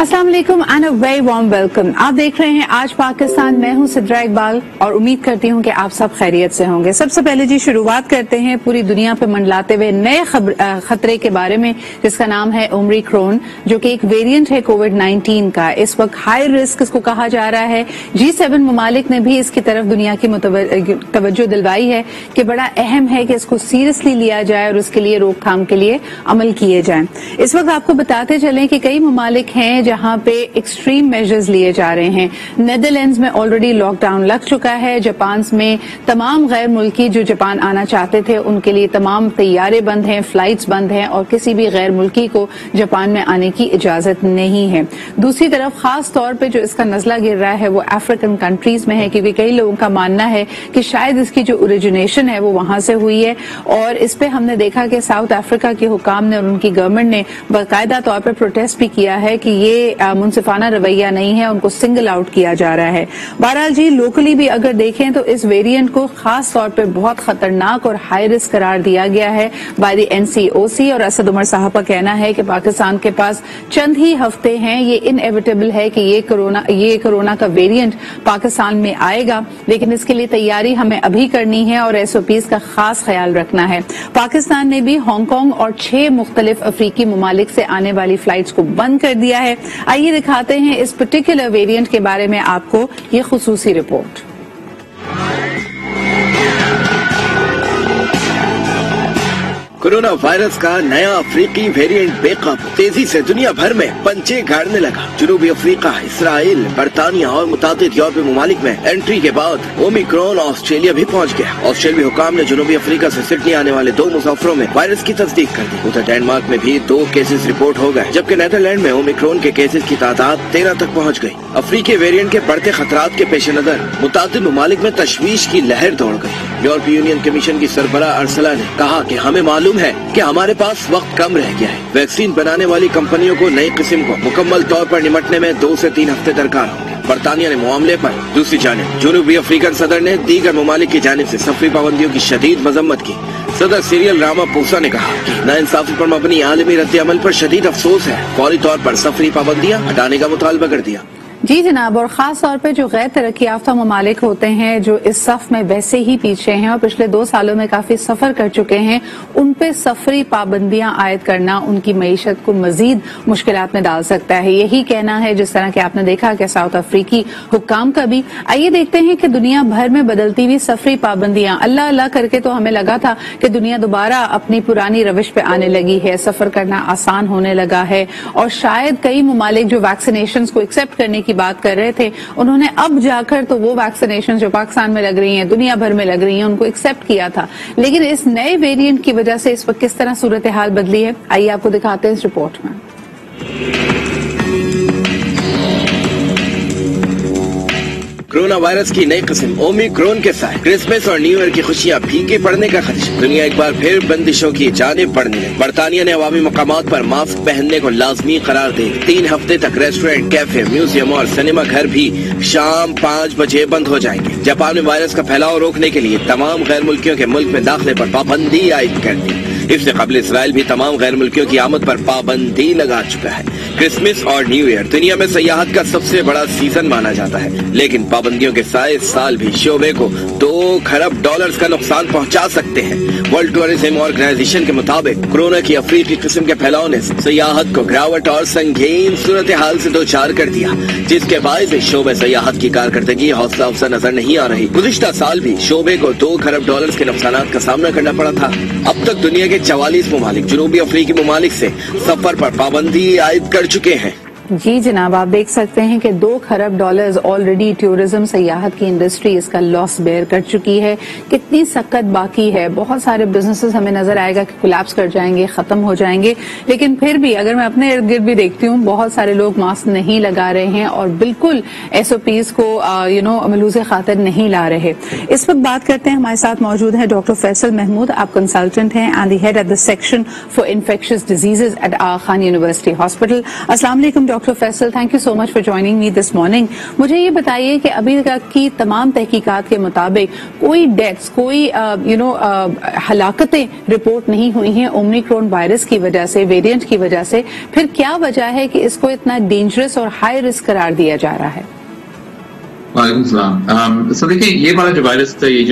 अस्सलाम वालेकुम and a very warm welcome. आप देख रहे हैं आज पाकिस्तान। मैं हूं सिद्रा इकबाल और उम्मीद करती हूं कि आप सब खैरियत से होंगे। सबसे पहले जी शुरुआत करते हैं पूरी दुनिया पे मंडलाते हुए नए खतरे के बारे में, जिसका नाम है ओमिक्रॉन, जो कि एक वेरिएंट है कोविड-19 का। इस वक्त हाई रिस्क इसको कहा जा रहा है। G7 ममालिक ने भी इसकी तरफ दुनिया की तवज्जो दिलवाई है कि बड़ा अहम है कि इसको सीरियसली लिया जाए और उसके लिए रोकथाम के लिए अमल किए जाएं। इस वक्त आपको बताते चलें कि कई ममालिक हैं जहां पे एक्सट्रीम मेजर्स लिए जा रहे हैं। नेदरलैंड्स में ऑलरेडी लॉकडाउन लग चुका है। जापान में तमाम गैर मुल्की जो जापान आना चाहते थे उनके लिए तमाम तैयारे बंद हैं, फ्लाइट्स बंद हैं और किसी भी गैर मुल्की को जापान में आने की इजाजत नहीं है। दूसरी तरफ खास तौर पे जो इसका नजला गिर रहा है वो अफ्रीकन कंट्रीज में है, क्योंकि कई लोगों का मानना है कि शायद इसकी जो ओरिजिनेशन है वो वहां से हुई है। और इस पे हमने देखा कि साउथ अफ्रीका के हुकाम ने और उनकी गवर्नमेंट ने बाकायदा तौर पर प्रोटेस्ट भी किया है कि ये मुनसिफाना रवैया नहीं है, उनको सिंगल आउट किया जा रहा है। बहरहाल जी लोकली भी अगर देखें तो इस वेरिएंट को खास तौर पे बहुत खतरनाक और हाई रिस्क करार दिया गया है बाय द NCOC। और असद उमर साहब का कहना है कि पाकिस्तान के पास चंद ही हफ्ते हैं, ये इनएविटेबल है कि ये कोरोना का वेरिएंट पाकिस्तान में आएगा, लेकिन इसके लिए तैयारी हमें अभी करनी है और SOPs का खास ख्याल रखना है। पाकिस्तान ने भी हांगकांग और 6 मुख्तलिफ अफ्रीकी ममालिक से आने वाली फ्लाइट्स को बंद कर दिया है। आइए दिखाते हैं इस पर्टिकुलर वेरिएंट के बारे में आपको ये खुसूसी रिपोर्ट। कोरोना वायरस का नया अफ्रीकी वेरिएंट बेकाबू तेजी से दुनिया भर में पंचे गाड़ने लगा। जनूबी अफ्रीका, इसराइल, बरतानिया और मुतादिद यूरोपीय ममालिक में एंट्री के बाद ओमिक्रॉन ऑस्ट्रेलिया भी पहुंच गया। ऑस्ट्रेलियाई हुकाम ने जनूबी अफ्रीका से सिडनी आने वाले 2 मुसाफिरों में वायरस की तस्दीक कर दी। उधर डेनमार्क में भी 2 केसेस रिपोर्ट हो गए, जबकि नीदरलैंड में ओमिक्रॉन के केसेस की तादाद 13 तक पहुँच गयी। अफ्रीकी वेरिएंट के बढ़ते खतरात के पेश नजर मुतादिद ममालिक में तशवीश की लहर दौड़ गयी। यूरोपीय यूनियन कमीशन की सरबराह अर्सला ने कहा कि हमें मालूम है कि हमारे पास वक्त कम रह गया है। वैक्सीन बनाने वाली कंपनियों को नई किस्म को मुकम्मल तौर पर निपटने में 2 से 3 हफ्ते दरकार होंगे। बरतानिया ने मामले पर दूसरी जानिब जनूबी अफ्रीकन सदर ने दीगर ममालिक की जानिब से सफरी पाबंदियों की शदीद मजम्मत की। सदर सिरिल रामापोसा ने कहा कि नाइंसाफी पर मबनी आलमी रद्द-ए-अमल पर शदीद अफसोस है। फौरी तौर पर सफरी पाबंदियां हटाने का मुतालबा कर दिया। जी जनाब, और खास तौर पे जो गैर तरक्की याफ्ता ममालिक होते हैं जो इस सफ में वैसे ही पीछे हैं और पिछले 2 सालों में काफी सफर कर चुके हैं, उन पे सफरी पाबंदियां आयद करना उनकी मईशत को मजीद मुश्किलात में डाल सकता है। यही कहना है जिस तरह के आपने देखा कि साउथ अफ्रीकी हुक्काम का भी। आइए देखते हैं कि दुनिया भर में बदलती हुई सफरी पाबंदियां, अल्लाह अल्लाह करके तो हमें लगा था कि दुनिया दोबारा अपनी पुरानी रविश पे आने लगी है, सफर करना आसान होने लगा है और शायद कई ममालिक जो वैक्सीनेशन को एक्सेप्ट करने की बात कर रहे थे, उन्होंने अब जाकर तो वो वैक्सीनेशन जो पाकिस्तान में लग रही हैं, दुनिया भर में लग रही हैं, उनको एक्सेप्ट किया था। लेकिन इस नए वेरिएंट की वजह से इस वक्त किस तरह सूरत हाल बदली है, आइए आपको दिखाते हैं इस रिपोर्ट में। कोरोना वायरस की नई किस्म ओमिक्रॉन के साथ क्रिसमस और न्यू ईयर की खुशियां फीके पड़ने का खदशा। दुनिया एक बार फिर बंदिशों की जानिब बढ़ने लगी। बरतानिया ने अवामी मकामात पर मास्क पहनने को लाजमी करार दे 3 हफ्ते तक रेस्टोरेंट, कैफे, म्यूजियम और सिनेमा घर भी शाम 5 बजे बंद हो जाएंगे। जापान में वायरस का फैलाव रोकने के लिए तमाम गैर मुल्कियों के मुल्क में दाखिले पर पाबंदी आयद कर दी। इससे कबल इसराइल भी तमाम गैर मुल्कियों की आमद पर पाबंदी लगा चुका है। क्रिसमस और न्यू ईयर दुनिया में सयाहत का सबसे बड़ा सीजन माना जाता है, लेकिन पाबंदियों के साथ इस साल भी शोबे को $2 खरब का नुकसान पहुंचा सकते हैं। वर्ल्ड टूरिज्म ऑर्गेनाइजेशन के मुताबिक कोरोना की अफ्रीकी किस्म के फैलाव ने सयाहत को गिरावट और संगीन सूरत हाल से 2-4 कर दिया, जिसके बायस शोबे सयाहत की कारकर्दगी हौसला अफजा नजर नहीं आ रही। गुज़िश्ता साल भी शोबे को $2 खरब के नुकसान का सामना करना पड़ा था। अब तक दुनिया के 44 ममालिक जनूबी अफ्रीकी ममालिक से सफर पर पाबंदी आयद कर चुके हैं। जी जनाब, आप देख सकते हैं कि $2 खरब ऑलरेडी टूरिज्म सयाहत की इंडस्ट्री इसका लॉस बेयर कर चुकी है। कितनी सख्त बाकी है। बहुत सारे बिजनेसेस हमें नजर आएगा कि कोलैप्स कर जाएंगे, खत्म हो जाएंगे, लेकिन फिर भी अगर मैं अपने इर्द गिर्द भी देखती हूँ बहुत सारे लोग मास्क नहीं लगा रहे हैं और बिल्कुल SOPs को मलूज़े खातिर नहीं ला रहे। इस वक्त बात करते हैं, हमारे साथ मौजूद है डॉक्टर फैसल महमूद। आप कंसल्टेंट हैं and the head at the section for infectious diseases at Aga Khan University Hospital. अस्सलाम वालेकुम doctor Faisal, thank you so much for joining me this morning. मुझे ये बताइए कि अभी तक की तमाम तहकीकात के मुताबिक कोई डेथ्स, कोई हलाकतें रिपोर्ट नहीं हुई हैं ओमिक्रॉन वायरस की वजह से, वेरिएंट की वजह से. फिर क्या वजह है कि इसको इतना डेंजरस और हाई रिस्क करार दिया जा रहा है? वालेकुम सलाम. सो देखिए, ये वाला जो वायरस है, ये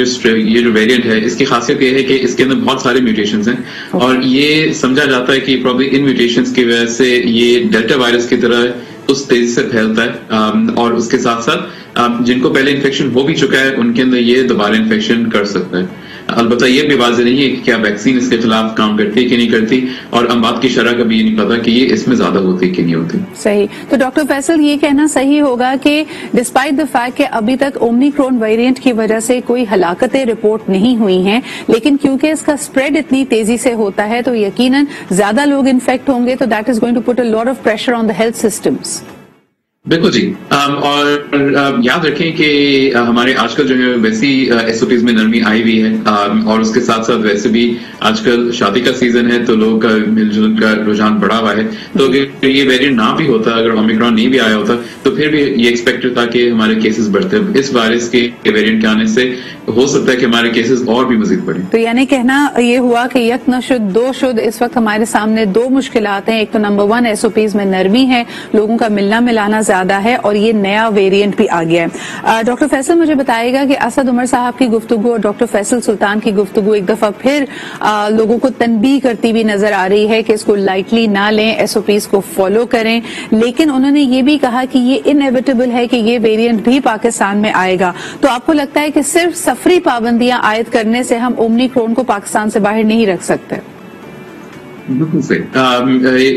जो वेरिएंट है, इसकी खासियत ये है कि इसके अंदर बहुत सारे म्यूटेशंस हैं और ये समझा जाता है कि प्रॉब्ली इन म्यूटेशंस की वजह से ये डेल्टा वायरस की तरह उस तेजी से फैलता है और उसके साथ साथ जिनको पहले इन्फेक्शन हो भी चुका है उनके अंदर ये दोबारा इन्फेक्शन कर सकता है. अलबत्ता ये भी वाज़ेह नहीं है कि क्या वैक्सीन इसके खिलाफ काम करती है कि नहीं करती, और अमवात की शरह का भी ये नहीं पता कि ये इसमें ज्यादा होती है कि नहीं होती. सही. तो डॉक्टर फैसल, ये कहना सही होगा कि डिस्पाइट द फैक्ट कि अभी तक ओमिक्रॉन वेरिएंट की वजह से कोई हलाकतें रिपोर्ट नहीं हुई हैं, लेकिन क्योंकि इसका स्प्रेड इतनी तेजी से होता है तो यकीनन ज्यादा लोग इन्फेक्ट होंगे, तो that is going to put a lot of pressure on the health systems. बिल्कुल जी. और याद रखें कि हमारे आजकल जो है वैसी एसओपीज में नरमी आई हुई है और उसके साथ साथ वैसे भी आजकल शादी का सीजन है तो लोगों का मिलजुल का रुझान बढ़ा हुआ है. तो अगर ये वेरिएंट ना भी होता, अगर ओमिक्रॉन नहीं भी आया होता, तो फिर भी ये एक्सपेक्टेड था कि हमारे केसेस बढ़ते. इस वायरस के वेरिएंट के आने से हो सकता है कि हमारे केसेस और भी मजीद बढ़े. तो यानी कहना ये हुआ कि यक न शुद्ध दो शुद्ध, इस वक्त हमारे सामने दो मुश्किलात हैं. एक तो नंबर 1 एसओपीज में नरमी है, लोगों का मिलना मिलाना ज्यादा है, और ये नया वेरिएंट भी आ गया है. डॉक्टर फैसल, मुझे बताइएगा कि असद उमर साहब की गुफ्तगू और डॉक्टर फैसल सुल्तान की गुफ्तगू एक दफा फिर लोगों को तनबीह करती हुई नजर आ रही है कि इसको लाइटली ना लें, एसओपीज को फॉलो करें. लेकिन उन्होंने ये भी कहा कि ये इनएविटेबल है कि ये वेरिएंट भी पाकिस्तान में आएगा. तो आपको लगता है कि सिर्फ सफरी पाबंदियां आयद करने से हम ओमिक्रॉन को पाकिस्तान से बाहर नहीं रख सकते? बिल्कुल सही.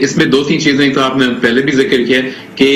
इसमें 2-3 चीजें तो आपने पहले भी जिक्र किया कि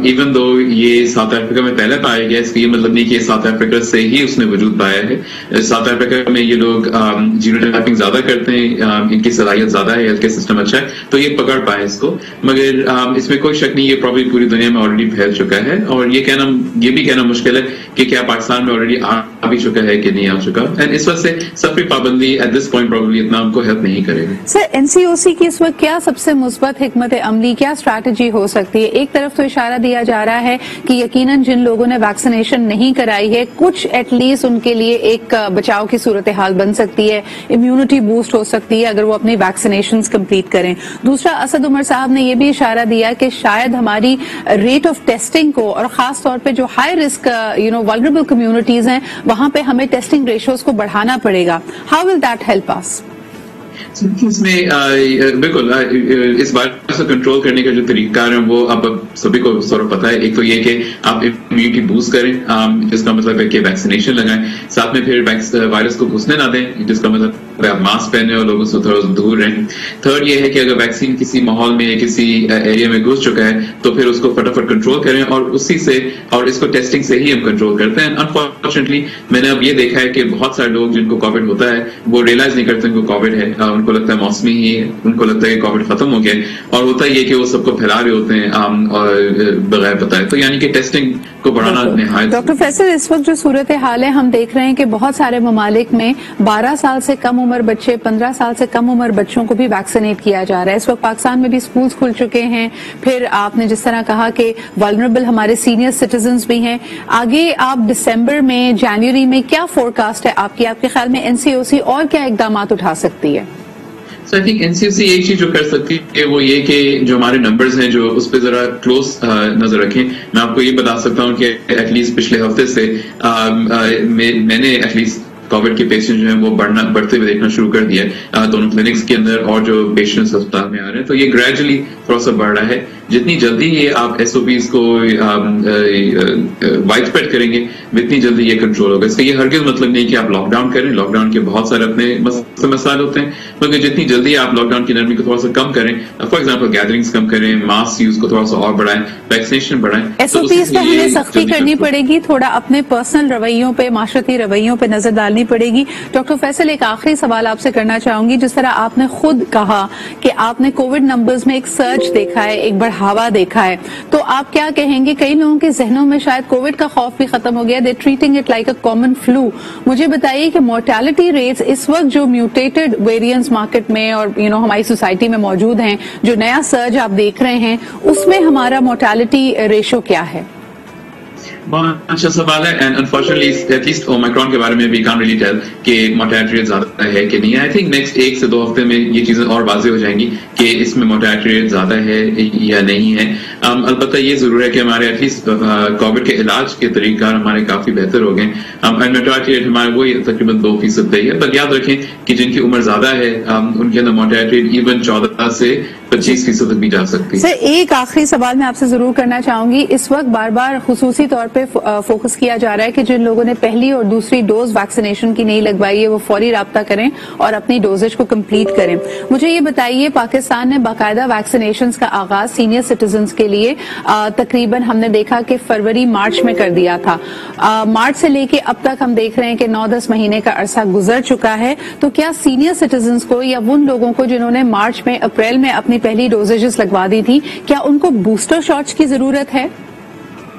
इवन दो ये साउथ अफ्रीका में पहले पाया गया, इसका ये मतलब नहीं कि ये साउथ अफ्रीका से ही उसने वजूद पाया है. साउथ अफ्रीका में ये लोग जीनोटाइपिंग ज्यादा करते हैं, इनकी सलाहियत ज्यादा है, हेल्थ केयर सिस्टम अच्छा है, तो ये पकड़ पाए इसको. मगर इसमें कोई शक नहीं, ये प्रॉब्लम पूरी दुनिया में ऑलरेडी फैल चुका है. और ये भी कहना मुश्किल है कि क्या पाकिस्तान में ऑलरेडी आ भी चुका है कि नहीं आ चुका. एंड इस वजह से सफरी पाबंदी एट दिस पॉइंट प्रॉब्लली इतना हमको हेल्प नहीं करेगा. सर, एनसीओसी की इस वक्त क्या सबसे मुस्बत हिकमत अमली, क्या स्ट्रैटेजी हो सकती है? एक तरफ तो इशारा दिया जा रहा है कि यकीनन जिन लोगों ने वैक्सीनेशन नहीं कराई है, कुछ एटलीस्ट उनके लिए एक बचाव की सूरत हाल बन सकती है, इम्यूनिटी बूस्ट हो सकती है अगर वो अपनी वैक्सीनेशन कंप्लीट करें. दूसरा, असद उमर साहब ने यह भी इशारा दिया कि शायद हमारी रेट ऑफ टेस्टिंग को, और खास तौर पे जो हाई रिस्क वल्नरेबल कम्युनिटीज हैं, वहां पे हमें टेस्टिंग रेशियोज को बढ़ाना पड़ेगा. How will that help us? इसमें बिल्कुल इस वायरस को कंट्रोल करने का जो तरीका है वो अब सभी को सौरभ पता है. एक तो ये कि आप इम्यूनिटी बूस्ट करें, जिसका मतलब है कि वैक्सीनेशन लगाएं, साथ में फिर वायरस को घुसने ना दें, जिसका मतलब आप मास्क पहने और लोगों से थोड़ा दूर रहें. थर्ड ये है कि अगर वैक्सीन किसी माहौल में या किसी एरिया में घुस चुका है तो फिर उसको फटाफट कंट्रोल करें, और उसी से, और इसको टेस्टिंग से ही हम कंट्रोल करते हैं. अनफॉर्चुनेटली मैंने अब ये देखा है कि बहुत सारे लोग जिनको कोविड होता है वो रियलाइज नहीं करते उनको कोविड है, उनको लगता है मौसमी ही, उनको लगता है कि कोविड खत्म हो गया, और होता ये कि वो सबको फैला रहे होते हैं बगैर बताए. तो यानी कि टेस्टिंग को बढ़ाना निहायत. डॉक्टर फैसल, इस वक्त जो सूरत हाल है, हम देख रहे हैं कि बहुत सारे ममालिक में 12 साल से कम उम्र बच्चे, 15 साल से कम उम्र बच्चों को भी वैक्सीनेट किया जा रहा है. इस वक्त पाकिस्तान में भी स्कूल्स खुल चुके हैं. फिर आपने जिस तरह कहा कि वल्नरेबल हमारे सीनियर सिटीजन्स भी हैं. आगे आप दिसंबर में, जनवरी में क्या फोरकास्ट है आपके ख्याल में एनसीओसी और क्या इकदाम उठा सकती है? आई थिंक एनसीओसी एक चीज जो कर सकती है वो ये कि जो हमारे नंबर्स हैं जो उस पर जरा क्लोज नजर रखें. मैं आपको ये बता सकता हूँ कि एटलीस्ट पिछले हफ्ते से मैंने एटलीस्ट कोविड के पेशेंट जो हैं वो बढ़ते हुए देखना शुरू कर दिया है दोनों क्लिनिक्स के अंदर, और जो पेशेंट्स अस्पताल में आ रहे हैं. तो ये ग्रेजुअली थोड़ा सा बढ़ रहा है. जितनी जल्दी ये आप एसओपीज को वाइड स्प्रेड करेंगे उतनी जल्दी ये कंट्रोल होगा. इसका ये हरगिज मतलब नहीं कि आप लॉकडाउन करें. लॉकडाउन के बहुत सारे अपने मसाइल होते हैं, मगर जितनी जल्दी आप लॉकडाउन की नरमी को थोड़ा सा कम करें, फॉर एग्जाम्पल गैदरिंग्स कम करें, मास्क यूज को थोड़ा सा और बढ़ाएं, वैक्सीनेशन बढ़ाएं. एसओपीज पे हमें सख्ती करनी पड़ेगी, थोड़ा अपने पर्सनल रवैयों पे, माशरती रवैयों पे नजर डालनी पड़ेगी. डॉक्टर फैसल, एक आखिरी सवाल आपसे करना चाहूंगी. जिस तरह आपने खुद कहा कि आपने कोविड नंबर्स में एक सर्च देखा है, एक बढ़ावा देखा है, तो आप क्या कहेंगे? कई लोगों के जहनों में शायद कोविड का खौफ भी खत्म हो गया, they treating it like a common flu. मुझे बताइए कि मोर्टेलिटी रेट्स इस वक्त जो म्यूटेटेड वेरिएंट्स मार्केट में और हमारी सोसाइटी में मौजूद हैं, जो नया सर्ज आप देख रहे हैं, उसमें हमारा मोर्टेलिटी रेशो क्या है? बहुत अच्छा सवाल है, एंड अनफॉर्चुनेटली एटलीस्ट ओमिक्रॉन के बारे में वी कांट रियली टेल कि मोर्टेलिटी रेट ज्यादा है कि नहीं है। आई थिंक नेक्स्ट 1 से 2 हफ्ते में ये चीजें और वाज़ेह हो जाएंगी कि इसमें मोर्टेलिटी रेट ज्यादा है या नहीं है। अलबत्ता ये जरूर है कि हमारे एटलीस्ट कोविड के इलाज के तरीका हमारे काफी बेहतर हो गए। मोर्टेलिटी रेट हमारे वही तकरीबन 2% पे है, पर याद रखें कि जिनकी उम्र ज्यादा है उनके अंदर मोर्टेलिटी रेट इवन 14 से 25% तक भी जा सकती है। सर, एक आखिरी सवाल मैं आपसे जरूर करना चाहूंगी। इस वक्त बार बार खुसूसी तौर पे फोकस किया जा रहा है कि जिन लोगों ने पहली और दूसरी डोज वैक्सीनेशन की नहीं लगवाई है वो फौरी राब्ता करें और अपनी डोजेज को कंप्लीट करें। मुझे ये बताइए, पाकिस्तान ने बाकायदा वैक्सीनेशन का आगाज सीनियर सिटीजन्स के लिए तकरीबन हमने देखा कि फरवरी मार्च में कर दिया था। मार्च से लेके अब तक हम देख रहे हैं कि 9-10 महीने का अरसा गुजर चुका है, तो क्या सीनियर सिटीजन्स को या उन लोगों को जिन्होंने मार्च में अप्रैल में अपनी पहली डोजेजेस लगवा दी थी, क्या उनको बूस्टर शॉट्स की जरूरत है?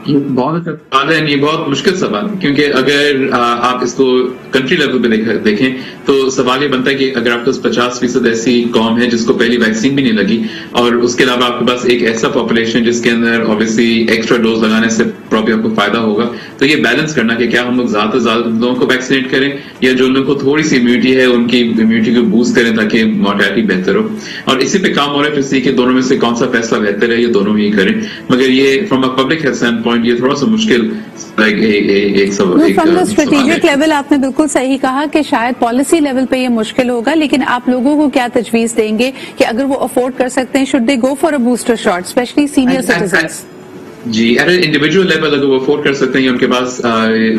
बहुत अच्छा सवाल है, ये बहुत मुश्किल सवाल, क्योंकि अगर आप इसको कंट्री लेवल पे देखें तो सवाल ये बनता है कि अगर आपके पास 50% ऐसी कौम है जिसको पहली वैक्सीन भी नहीं लगी, और उसके अलावा आपके पास एक ऐसा पॉपुलेशन जिसके अंदर ऑब्वियसली एक्स्ट्रा डोज लगाने से प्रॉब्लम आपको फायदा होगा, तो ये बैलेंस करना कि क्या हम लोग ज्यादा से ज्यादा लोगों को वैक्सीनेट करें या जो लोगों को थोड़ी सी इम्यूनिटी है उनकी इम्यूनिटी को बूस्ट करें ताकि मोर्टेलिटी बेहतर हो। और इसी पे काम हो रहा है टू सी कि दोनों में से कौन सा फैसला बेहतर है, ये दोनों ही करें। मगर ये from a public health stand point ये थोड़ा सा मुश्किल फ्रॉम द स्ट्रेटेजिक लेवल आपने बिल्कुल सही कहा कि शायद पॉलिसी लेवल पे ये मुश्किल होगा, लेकिन आप लोगों को क्या तजवीज देंगे कि अगर वो अफोर्ड कर सकते हैं, should they go for a booster shot, especially senior citizens? जी, एट इंडिविजुअल लेवल अगर वो अफोर्ड कर सकते हैं या उनके पास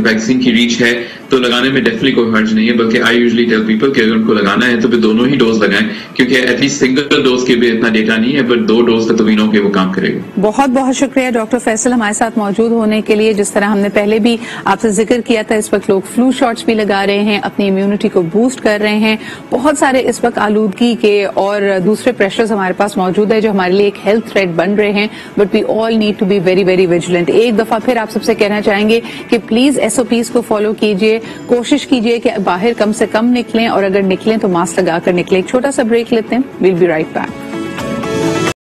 वैक्सीन की रीच है तो लगाने में डेफिनेटली कोई हर्ज नहीं है, बल्कि आई यूजुअली टेल पीपल कि अगर उनको लगाना है तो फिर दोनों ही डोज लगाएं, क्योंकि एटलीस्ट सिंगल डोज के भी इतना डेटा नहीं है, बट 2 डोज का तो वी नो कि वो काम करेगा। बहुत बहुत शुक्रिया डॉक्टर फैसल हमारे साथ मौजूद होने के लिए। जिस तरह हमने पहले भी आपसे जिक्र किया था, इस वक्त लोग फ्लू शॉट्स भी लगा रहे हैं, अपनी इम्यूनिटी को बूस्ट कर रहे हैं। बहुत सारे इस वक्त आलूदगी के और दूसरे प्रेशर्स हमारे पास मौजूद है जो हमारे लिए एक हेल्थ थ्रेट बन रहे हैं, but we all need to be very very vigilant. एक दफा फिर आप सबसे कहना चाहेंगे कि प्लीज SOPs को फॉलो कीजिए, कोशिश कीजिए कि बाहर कम से कम निकलें, और अगर निकलें तो मास्क लगाकर निकलें। एक छोटा सा ब्रेक लेते हैं, विल बी राइट बैक।